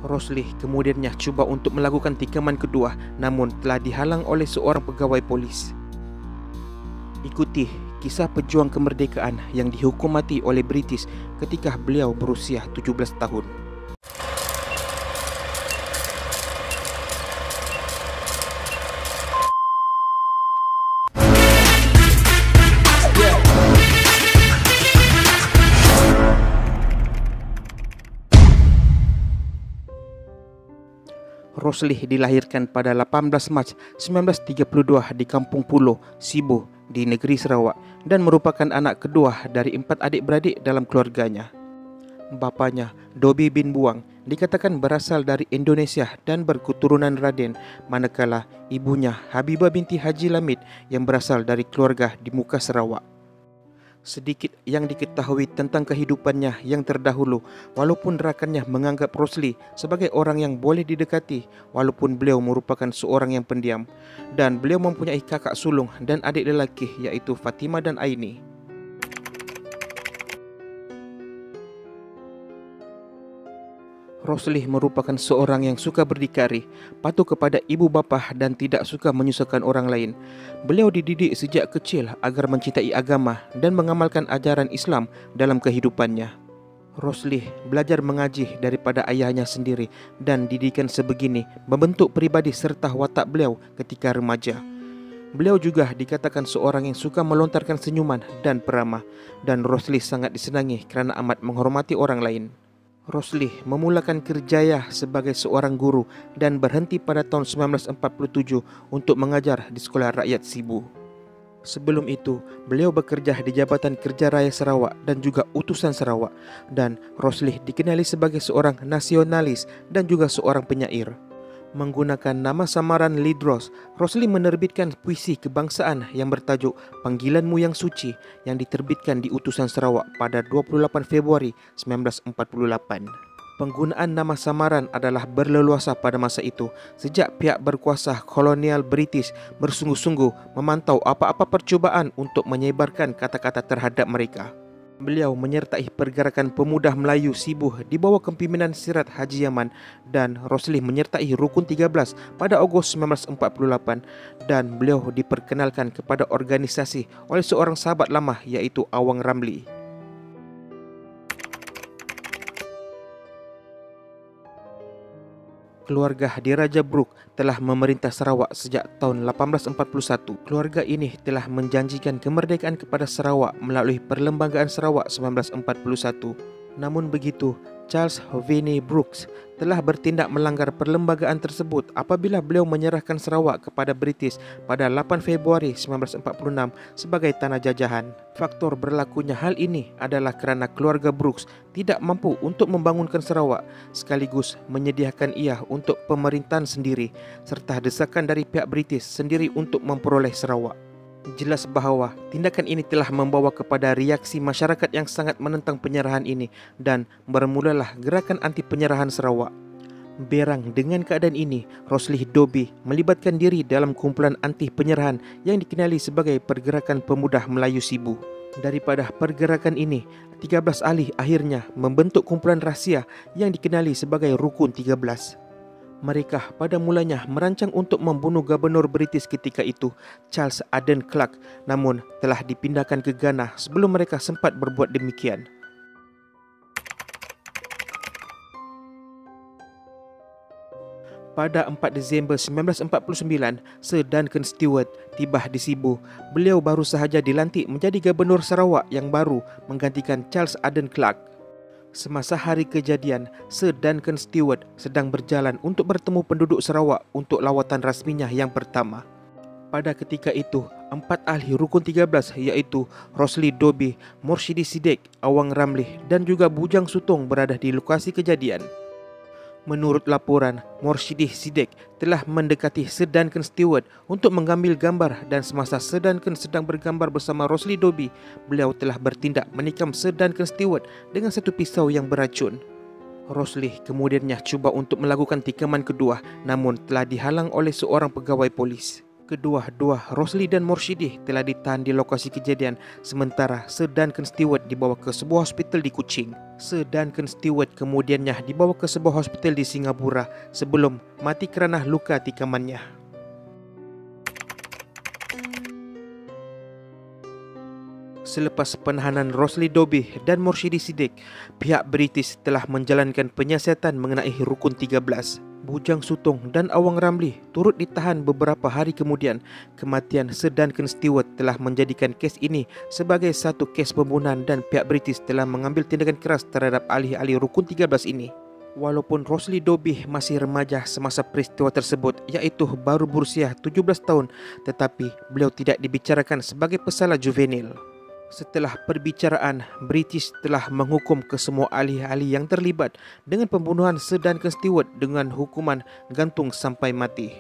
Roslih kemudiannya cuba untuk melakukan tikaman kedua, namun telah dihalang oleh seorang pegawai polis. Ikuti kisah pejuang kemerdekaan yang dihukum mati oleh British ketika beliau berusia 17 tahun. Roslih dilahirkan pada 18 Mac 1932 di Kampung Pulo, Sibu, di negeri Sarawak dan merupakan anak kedua dari 4 adik-beradik dalam keluarganya. Bapanya, Dobi bin Buang, dikatakan berasal dari Indonesia dan berketurunan Raden, manakala ibunya, Habibah binti Haji Lamid, yang berasal dari keluarga di Muka Sarawak. Sedikit yang diketahui tentang kehidupannya yang terdahulu, walaupun rakannya menganggap Roslih sebagai orang yang boleh didekati, walaupun beliau merupakan seorang yang pendiam, dan beliau mempunyai kakak sulung dan adik lelaki yaitu Fatimah dan Aini. Roslih merupakan seorang yang suka berdikari, patuh kepada ibu bapa dan tidak suka menyusahkan orang lain. Beliau dididik sejak kecil agar mencintai agama dan mengamalkan ajaran Islam dalam kehidupannya. Roslih belajar mengaji daripada ayahnya sendiri dan didikan sebegini membentuk pribadi serta watak beliau ketika remaja. Beliau juga dikatakan seorang yang suka melontarkan senyuman dan peramah, dan Roslih sangat disenangi kerana amat menghormati orang lain. Roslih memulakan kerjaya sebagai seorang guru dan berhenti pada tahun 1947 untuk mengajar di Sekolah Rakyat Sibu. Sebelum itu, beliau bekerja di Jabatan Kerja Raya Sarawak dan juga Utusan Sarawak, dan Roslih dikenali sebagai seorang nasionalis dan juga seorang penyair. Menggunakan nama samaran Lidros, Roslih menerbitkan puisi kebangsaan yang bertajuk Panggilanmu Yang Suci yang diterbitkan di Utusan Sarawak pada 28 Februari 1948. Penggunaan nama samaran adalah berleluasa pada masa itu sejak pihak berkuasa kolonial British bersungguh-sungguh memantau apa-apa percubaan untuk menyebarkan kata-kata terhadap mereka. Beliau menyertai pergerakan pemuda Melayu Sibu di bawah kepimpinan Sirat Haji Yaman, dan Roslih menyertai Rukun 13 pada Ogos 1948, dan beliau diperkenalkan kepada organisasi oleh seorang sahabat lama yaitu Awang Ramli. Keluarga Diraja Brooke telah memerintah Sarawak sejak tahun 1841. Keluarga ini telah menjanjikan kemerdekaan kepada Sarawak melalui Perlembagaan Sarawak 1941. Namun begitu, Charles Vinnie Brooks telah bertindak melanggar perlembagaan tersebut apabila beliau menyerahkan Sarawak kepada British pada 8 Februari 1946 sebagai tanah jajahan. Faktor berlakunya hal ini adalah kerana keluarga Brooks tidak mampu untuk membangunkan Sarawak sekaligus menyediakan ia untuk pemerintahan sendiri serta desakan dari pihak British sendiri untuk memperoleh Sarawak. Jelas bahawa tindakan ini telah membawa kepada reaksi masyarakat yang sangat menentang penyerahan ini dan bermulalah gerakan anti penyerahan Sarawak. Berang dengan keadaan ini, Roslih Dobi melibatkan diri dalam kumpulan anti penyerahan yang dikenali sebagai Pergerakan Pemuda Melayu Sibu. Daripada pergerakan ini, 13 ahli akhirnya membentuk kumpulan rahsia yang dikenali sebagai Rukun 13. Mereka pada mulanya merancang untuk membunuh Gubernur British ketika itu, Charles Aden Clark, namun telah dipindahkan ke Ghana sebelum mereka sempat berbuat demikian. Pada 4 Disember 1949, Sir Duncan Stewart tiba di Sibu. Beliau baru sahaja dilantik menjadi Gubernur Sarawak yang baru menggantikan Charles Aden Clark. Semasa hari kejadian, Sir Duncan Stewart sedang berjalan untuk bertemu penduduk Sarawak untuk lawatan rasminya yang pertama. Pada ketika itu, 4 ahli Rukun 13 iaitu Roslih Dobi, Morshidi Sidek, Awang Ramli dan juga Bujang Sutong berada di lokasi kejadian. Menurut laporan, Morshidi Sidek telah mendekati Sir Duncan Stewart untuk mengambil gambar, dan semasa Sir Duncan sedang bergambar bersama Roslih Dobi, beliau telah bertindak menikam Sir Duncan Stewart dengan satu pisau yang beracun. Roslih kemudiannya cuba untuk melakukan tikaman kedua, namun telah dihalang oleh seorang pegawai polis. Kedua-dua, Rosli dan Morshidi, telah ditahan di lokasi kejadian, sementara Sir Duncan Stewart dibawa ke sebuah hospital di Kuching. Sir Duncan Stewart kemudiannya dibawa ke sebuah hospital di Singapura sebelum mati kerana luka tikamannya. Selepas penahanan Rosli Dobbie dan Morshidi Siddiq, pihak British telah menjalankan penyiasatan mengenai Rukun 13. Bujang Sutong dan Awang Ramli turut ditahan beberapa hari kemudian. Kematian Sir Duncan Stewart telah menjadikan kes ini sebagai satu kes pembunuhan dan pihak British telah mengambil tindakan keras terhadap ahli-ahli Rukun 13 ini. Walaupun Rosli Dobbie masih remaja semasa peristiwa tersebut, iaitu baru berusia 17 tahun, tetapi beliau tidak dibicarakan sebagai pesalah juvenil. Setelah perbicaraan, British telah menghukum kesemua ahli-ahli yang terlibat dengan pembunuhan Sir Duncan Stewart dengan hukuman gantung sampai mati.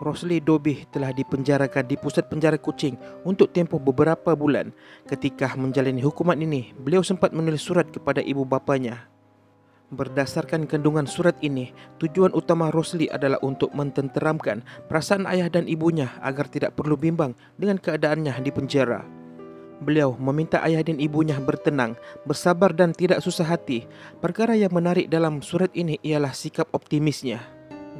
Rosli Dobbie telah dipenjarakan di pusat penjara Kuching untuk tempoh beberapa bulan. Ketika menjalani hukuman ini, beliau sempat menulis surat kepada ibu bapanya. Berdasarkan kandungan surat ini, tujuan utama Rosli adalah untuk mententeramkan perasaan ayah dan ibunya agar tidak perlu bimbang dengan keadaannya di penjara. Beliau meminta ayah dan ibunya bertenang, bersabar dan tidak susah hati. Perkara yang menarik dalam surat ini ialah sikap optimisnya,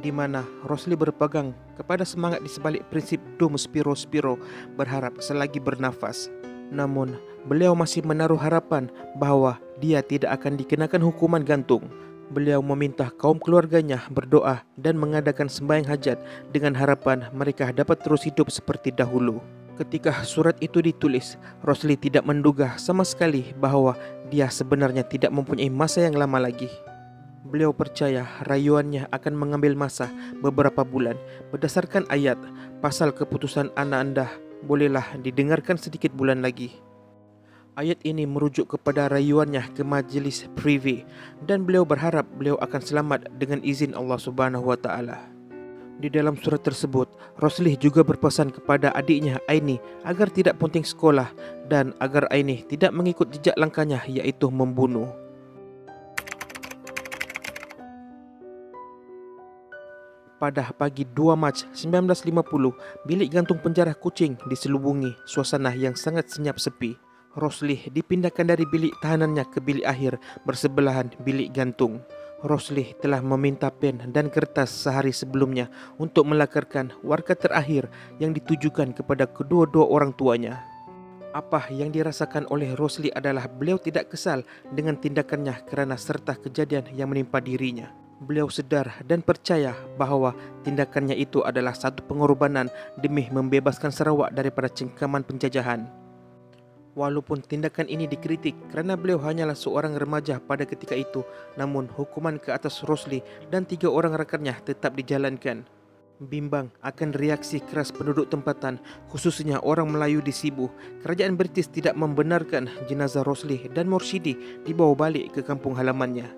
di mana Rosli berpegang kepada semangat di sebalik prinsip Dum Spiro Spiro, berharap selagi bernafas. Namun, beliau masih menaruh harapan bahawa dia tidak akan dikenakan hukuman gantung. Beliau meminta kaum keluarganya berdoa dan mengadakan sembahyang hajat dengan harapan mereka dapat terus hidup seperti dahulu. Ketika surat itu ditulis, Rosli tidak menduga sama sekali bahawa dia sebenarnya tidak mempunyai masa yang lama lagi. Beliau percaya rayuannya akan mengambil masa beberapa bulan. Berdasarkan ayat, pasal keputusan anak anda bolehlah didengarkan sedikit bulan lagi. Ayat ini merujuk kepada rayuannya ke majlis privi dan beliau berharap beliau akan selamat dengan izin Allah Subhanahu wa taala. Di dalam surat tersebut, Rosli juga berpesan kepada adiknya Aini agar tidak punting sekolah dan agar Aini tidak mengikut jejak langkahnya, iaitu membunuh. Pada pagi 2 Mac 1950, bilik gantung penjara Kuching diselubungi suasana yang sangat senyap sepi. Rosli dipindahkan dari bilik tahanannya ke bilik akhir bersebelahan bilik gantung. Rosli telah meminta pen dan kertas sehari sebelumnya untuk melakarkan warga terakhir yang ditujukan kepada kedua-dua orang tuanya. Apa yang dirasakan oleh Rosli adalah beliau tidak kesal dengan tindakannya kerana serta kejadian yang menimpa dirinya. Beliau sedar dan percaya bahawa tindakannya itu adalah satu pengorbanan demi membebaskan Sarawak daripada cengkaman penjajahan. Walaupun tindakan ini dikritik kerana beliau hanyalah seorang remaja pada ketika itu, namun hukuman ke atas Rosli dan 3 orang rakannya tetap dijalankan. Bimbang akan reaksi keras penduduk tempatan, khususnya orang Melayu di Sibu, kerajaan British tidak membenarkan jenazah Rosli dan Morshidi dibawa balik ke kampung halamannya.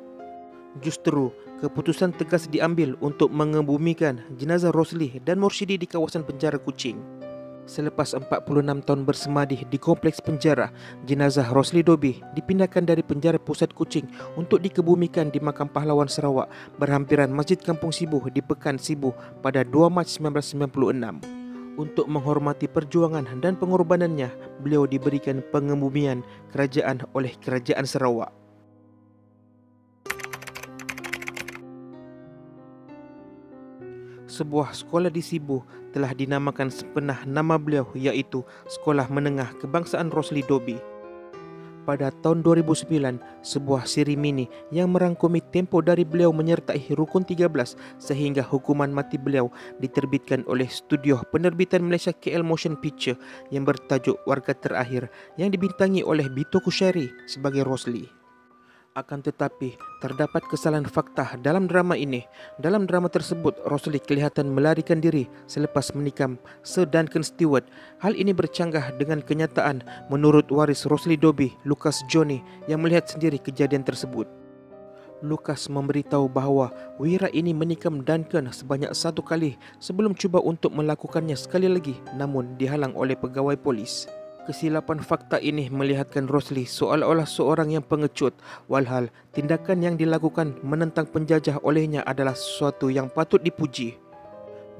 Justru, keputusan tegas diambil untuk mengebumikan jenazah Rosli dan Morshidi di kawasan penjara Kuching. Selepas 46 tahun bersemadih di kompleks penjara, jenazah Rosli Dobbie dipindahkan dari penjara pusat Kuching untuk dikebumikan di Makam Pahlawan Sarawak berhampiran Masjid Kampung Sibu di Pekan Sibu pada 2 Mac 1996. Untuk menghormati perjuangan dan pengorbanannya, beliau diberikan pengebumian kerajaan oleh Kerajaan Sarawak. Sebuah sekolah di Sibu telah dinamakan sepenah nama beliau, iaitu Sekolah Menengah Kebangsaan Rosli Dobbie. Pada tahun 2009, sebuah siri mini yang merangkumi tempo dari beliau menyertai Rukun 13 sehingga hukuman mati beliau diterbitkan oleh studio penerbitan Malaysia KL Motion Picture yang bertajuk Warga Terakhir yang dibintangi oleh Bito Kushari sebagai Rosli. Akan tetapi, terdapat kesalahan fakta dalam drama ini. Dalam drama tersebut, Rosli kelihatan melarikan diri selepas menikam Sir Duncan Stewart. Hal ini bercanggah dengan kenyataan menurut waris Rosli Dobbie, Lucas Johnny, yang melihat sendiri kejadian tersebut. Lucas memberitahu bahawa Wira ini menikam Duncan sebanyak 1 kali sebelum cuba untuk melakukannya sekali lagi, namun dihalang oleh pegawai polis. Kesilapan fakta ini melihatkan Rosli seolah-olah seorang yang pengecut, walhal tindakan yang dilakukan menentang penjajah olehnya adalah sesuatu yang patut dipuji.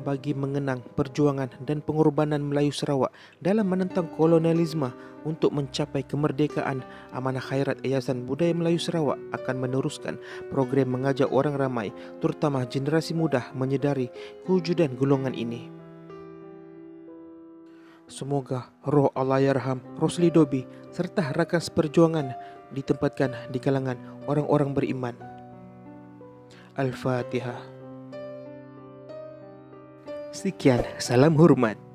Bagi mengenang perjuangan dan pengorbanan Melayu Sarawak dalam menentang kolonialisme untuk mencapai kemerdekaan, Amanah Khairat Yayasan Budaya Melayu Sarawak akan meneruskan program mengajak orang ramai, terutama generasi muda, menyedari kewujudan golongan ini. Semoga roh Allahyarham Rosli Dobi serta rakan seperjuangan ditempatkan di kalangan orang-orang beriman. Al-Fatihah. Sekian, salam hormat.